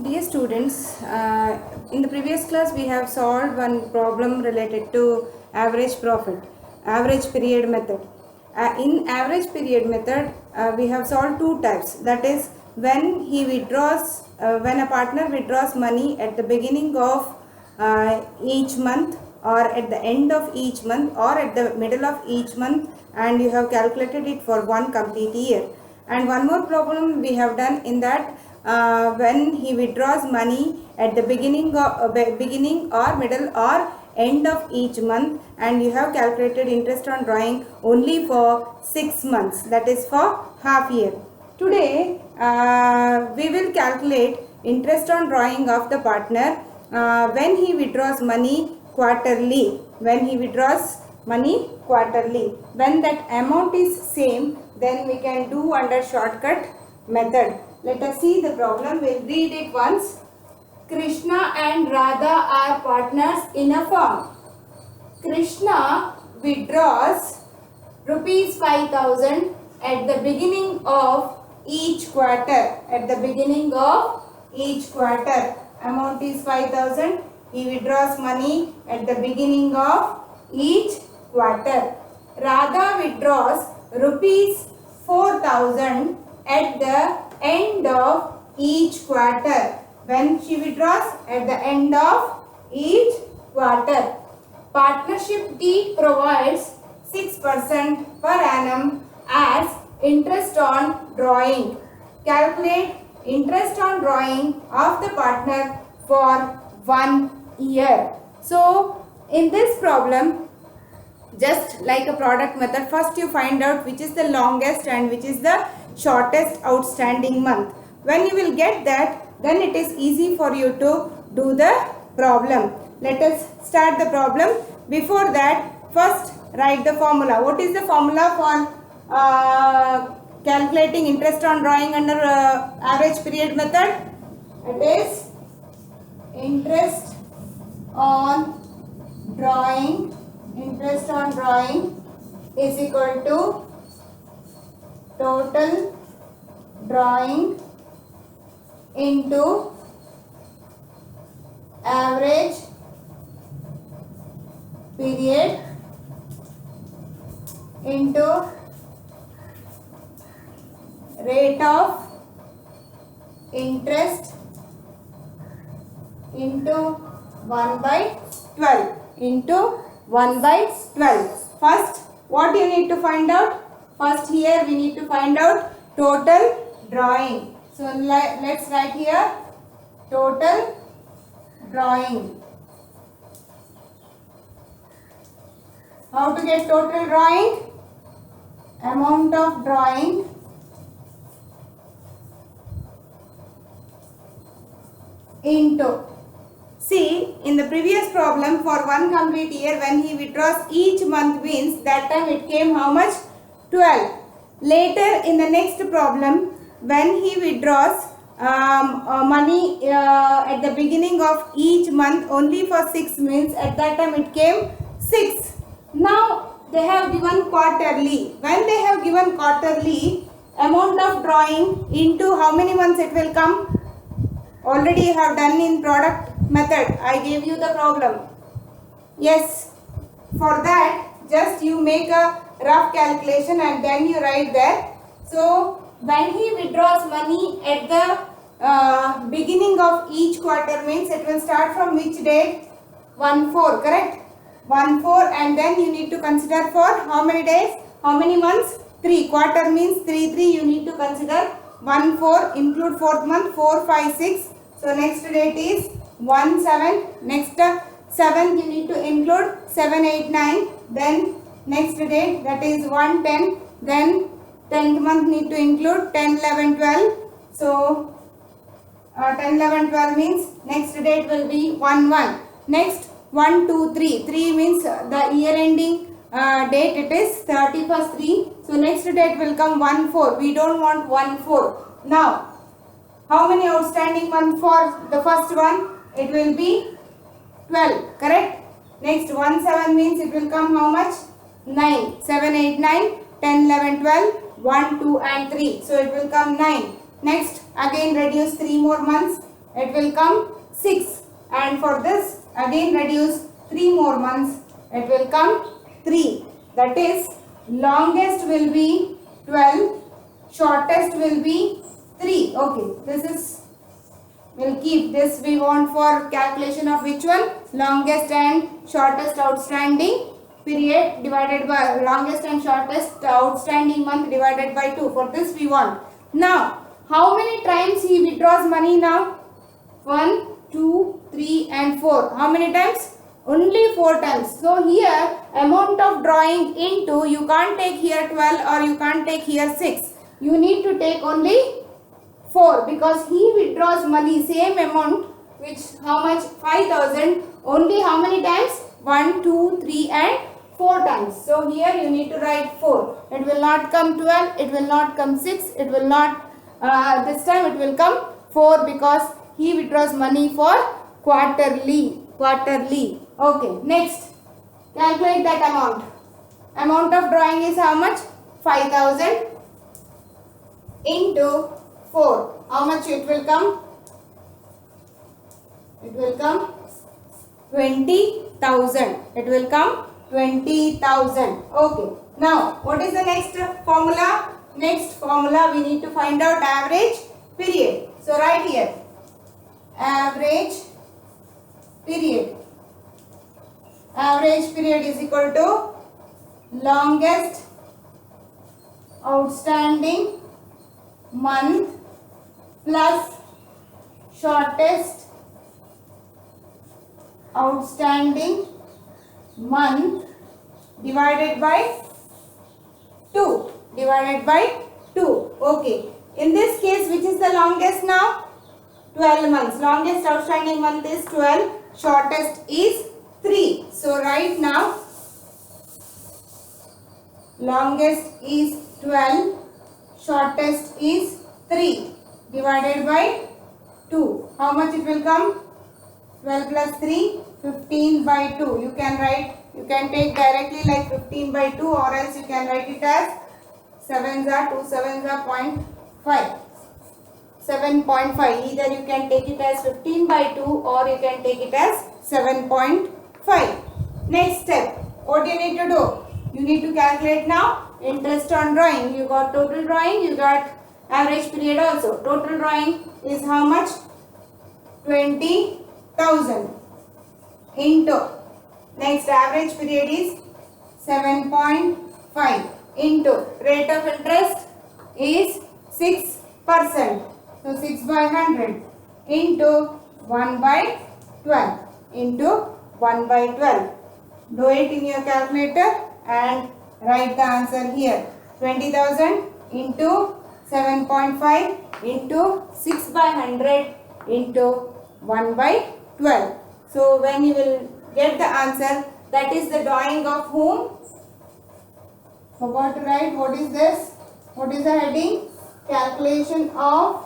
Dear students, in the previous class we have solved one problem related to average profit, average period method. In average period method, we have solved two types. That is, when when a partner withdraws money at the beginning of each month, or at the end of each month, or at the middle of each month, and you have calculated it for one complete year. And one more problem we have done in that, when he withdraws money at the beginning or middle or end of each month, and you have calculated interest on drawing only for 6 months, that is for half year. Today we will calculate interest on drawing of the partner when he withdraws money quarterly. When that amount is same, then we can do under shortcut method. Let us see the problem. We'll read it once. Krishna and Radha are partners in a firm. Krishna withdraws rupees 5,000 at the beginning of each quarter. Amount is 5,000. He withdraws money at the beginning of each quarter. Radha withdraws rupees 4,000 at the end of each quarter. When she withdraws? At the end of each quarter. Partnership deed provides 6% per annum as interest on drawing. Calculate interest on drawing of the partner for 1 year. So, in this problem, just like a product method, first you find out which is the longest and which is the shortest outstanding month. When you will get that, then it is easy for you to do the problem. Let us start the problem. Before that, first write the formula. What is the formula for calculating interest on drawing under average period method? It is interest on drawing is equal to total drawing into average period into rate of interest into 1 by 12. First, what you need to find out? First, here we need to find out total drawing. So, let's write here total drawing. How to get total drawing? Amount of drawing into. See, in the previous problem, for one complete year, when he withdraws each month means that time it came how much? 12. Later, in the next problem, when he withdraws money at the beginning of each month only for 6 means at that time it came 6. Now, they have given quarterly. When they have given quarterly, amount of drawing into how many months it will come? Already you have done in product method. I gave you the problem. Yes. For that, just you make a rough calculation and then you write there. So, when he withdraws money at the beginning of each quarter means it will start from which date? 1/4, correct? 1/4, and then you need to consider for how many days? How many months? 3. Quarter means 3 you need to consider. 1/4 include 4th month, 4, 5, 6. So, next date is 1/7. Next 7th you need to include 7, 8, 9. Then next date, that is 1/10. Then 10th month need to include 10, 11, 12. So, 10, 11, 12 means next date will be 1/1. Next 1, 2, 3. 3 means the year ending date, it is 31st 3. So, next date will come 1/4. We don't want 1/4. Now, how many outstanding months for the first one? It will be 12, correct? Next 1/7 means it will come how much? 9. 7, 8, 9, 10, 11, 12, 1, 2 and 3. So, it will come 9. Next, again reduce 3 more months. it will come 6. And for this again reduce 3 more months, it will come 3. That is, longest will be 12, shortest will be 3. Okay, this is, we'll keep this, we want for calculation of which one? Longest and shortest outstanding period divided by longest and shortest outstanding month divided by 2. For this we want. Now, how many times he withdraws money now? 1, 2, 3 and 4. How many times? Only 4 times. So here amount of drawing into, you can't take here 12 or you can't take here 6. You need to take only 4 because he withdraws money same amount, which how much? 5,000. Only how many times? 1, 2, 3 and 4 times. So here you need to write 4. It will not come 12. It will not come 6. It will not, this time it will come 4 because he withdraws money for quarterly. Okay, next. Calculate that amount. Amount of drawing is how much? 5,000 into 4. How much it will come? It will come 20,000. It will come 20,000. Okay. Now, what is the next formula? Next formula, we need to find out average period. So, write here. Average period. Average period is equal to longest outstanding month plus shortest outstanding month divided by 2. Okay. In this case, which is the longest now? 12 months. Longest outstanding month is 12. Shortest is 3. So, right now, longest is 12. Shortest is 3 divided by 2. How much it will come? 12 plus 3, 15 by 2. You can write, you can take directly like 15 by 2 or else you can write it as 7s are 2 7s are 0.5. 7.5. Either you can take it as 15 by 2 or you can take it as 7.5. Next step. What you need to do? You need to calculate now interest on drawing. You got total drawing, you got average period also. Total drawing is how much? 20,000 into, next average period is 7.5 into rate of interest is 6%. So 6 by 100 into 1 by 12 into 1 by 12. Do it in your calculator and write the answer here. 20,000 into 7.5 into 6 by 100 into 1 by 12. So when you will get the answer, that is the drawing of whom? Forgot to write. What is this? What is the heading? Calculation of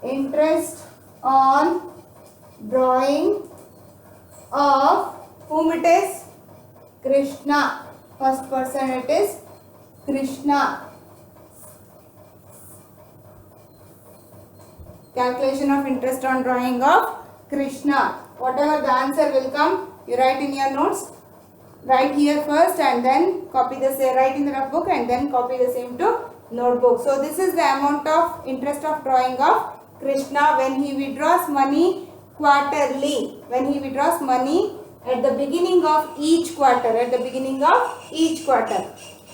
interest on drawing of whom it is? Krishna. First person it is Krishna. Calculation of interest on drawing of Krishna. Whatever the answer will come, you write in your notes. Write here first and then copy the same, write in the rough book and then copy the same to notebook. So this is the amount of interest of drawing of Krishna when he withdraws money quarterly. When he withdraws money at the beginning of each quarter.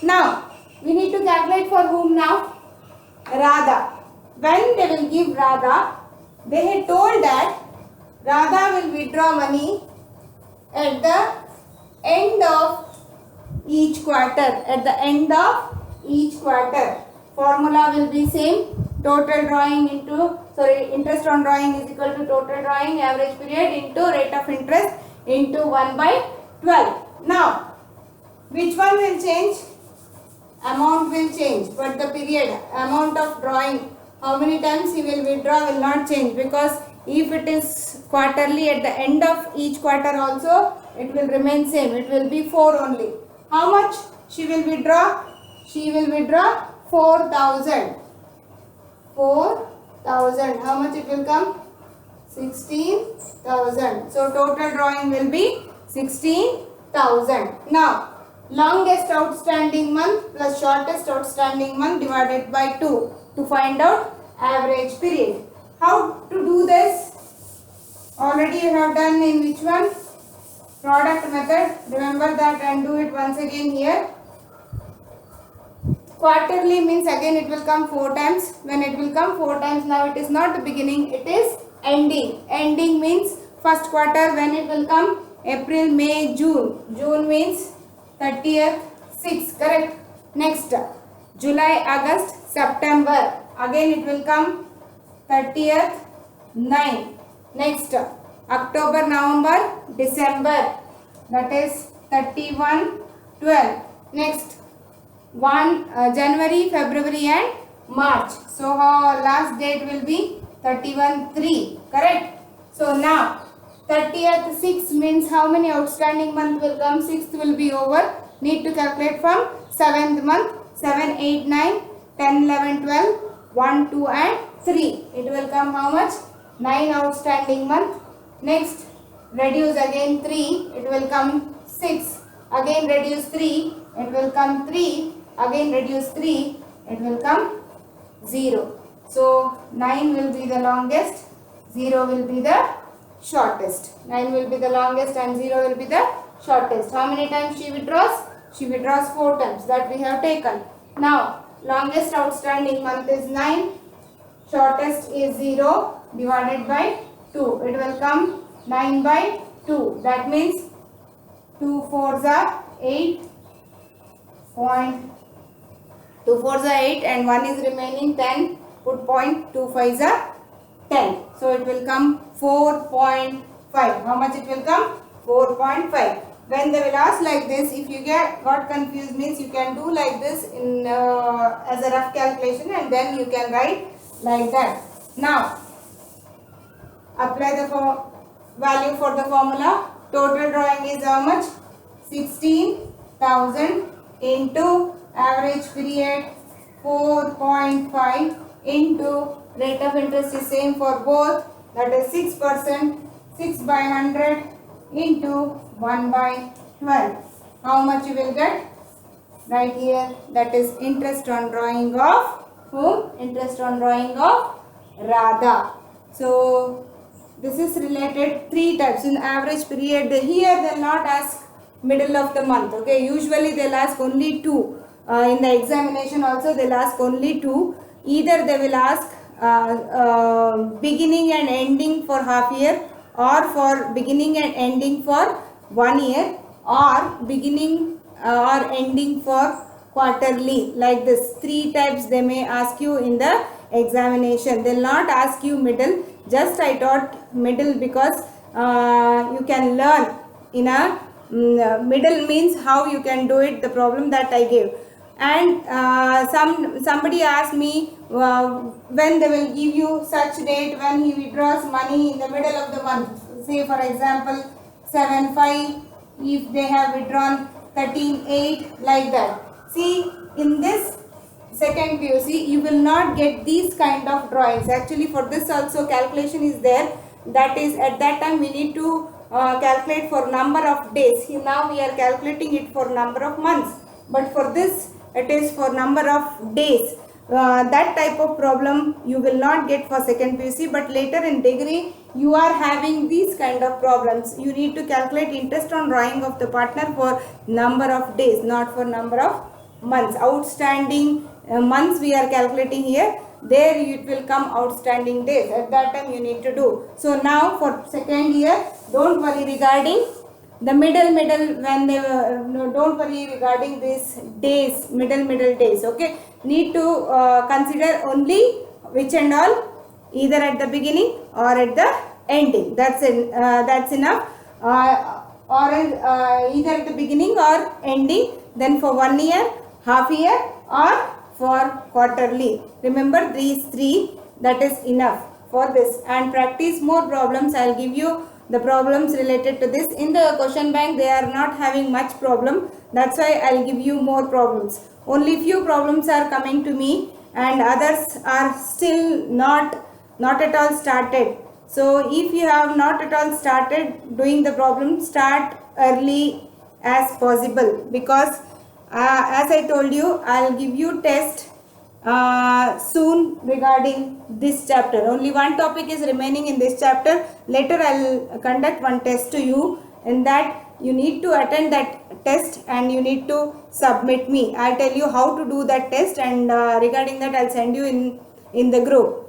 Now, we need to calculate for whom now? Radha. When they will give Radha, they had told that Radha will withdraw money at the end of each quarter. Formula will be same. Total drawing into, interest on drawing is equal to total drawing average period into rate of interest into 1 by 12. Now, which one will change? Amount will change, but the period, amount of drawing, how many times he will withdraw will not change, because if it is quarterly, at the end of each quarter also it will remain same. It will be 4 only. How much she will withdraw? She will withdraw 4,000. 16,000. How much it will come? 16,000. So total drawing will be 16,000. Now longest outstanding month plus shortest outstanding month divided by 2 to find out average period. How to do this? Already you have done in which one? Product method. Remember that and do it once again here. Quarterly means again it will come 4 times. When it will come 4 times, now it is not the beginning, it is ending. Ending means first quarter. When it will come? April, May, June. June means 30th, 6, correct? Next, July, August, September. Again it will come 30th, 9. Next, October, November, December. That is 31, 12. Next, January, February and March. So last date will be 31, 3. Correct? So now 30th, 6 means how many outstanding month will come? 6th will be over. Need to calculate from 7th month. 7, 8, 9, 10, 11, 12, 1, 2 and 3. It will come how much? 9 outstanding month. Next, reduce again 3. It will come 6. Again reduce 3. It will come 3. Again reduce 3. It will come 0. So 9 will be the longest. 0 will be the shortest. 9 will be the longest and 0 will be the shortest. How many times she withdraws? She withdraws 4 times. That we have taken. Now longest outstanding month is 9. Shortest is 0 divided by 2. It will come 9 by 2. That means 2 4s are 8. 2 4s are 8 and 1 is remaining 10. Put point. 2 5s are 10. So it will come 4.5. How much it will come? 4.5. When they will ask like this, if you got confused means you can do like this in as a rough calculation and then you can write like that. Now apply the value for the formula. Total drawing is how much? 16,000 into average period 4.5 into rate of interest is same for both, that is 6%. 6 by 100 into 1 by 12. How much you will get? Right here, that is interest on drawing of whom? Interest on drawing of Radha. So this is related 3 types. In average period, here they will not ask middle of the month. Okay, usually they will ask only 2. In the examination also they will ask only 2. Either they will ask beginning and ending for half year, or for beginning and ending for 1 year, or beginning or ending for quarterly. Like this 3 types they may ask you in the examination. They will not ask you middle. Just I taught middle because you can learn in a middle means how you can do it, the problem that I gave. And somebody asked me when they will give you such date when he withdraws money in the middle of the month. Say for example 7/5, if they have withdrawn 13/8, like that. See, in this second PUC you will not get these kind of drawings. Actually for this also calculation is there. That is, at that time we need to calculate for number of days. Now we are calculating it for number of months. But for this it is for number of days. That type of problem you will not get for second PUC, but later in degree you are having these kind of problems. You need to calculate interest on drawing of the partner for number of days, not for number of months. Outstanding months we are calculating here. There it will come outstanding days. At that time you need to do. So now for second year, don't worry regarding the middle when they don't worry regarding these days, middle days. Okay, need to consider only which and all, either at the beginning or at the ending. That's enough. Or either at the beginning or ending, then for 1 year, half year or for quarterly. Remember these 3, that is enough for this. And practice more problems. I will give you the problems related to this. In the question bank they are not having much problem. That's why I will give you more problems. Only few problems are coming to me and others are still not not at all started. So if you have not at all started doing the problem, start early as possible, because as I told you, I'll give you test soon regarding this chapter. Only one topic is remaining in this chapter. Later I'll conduct one test to you. In that you need to attend that test and you need to submit me. I'll tell you how to do that test, and regarding that I'll send you in the group.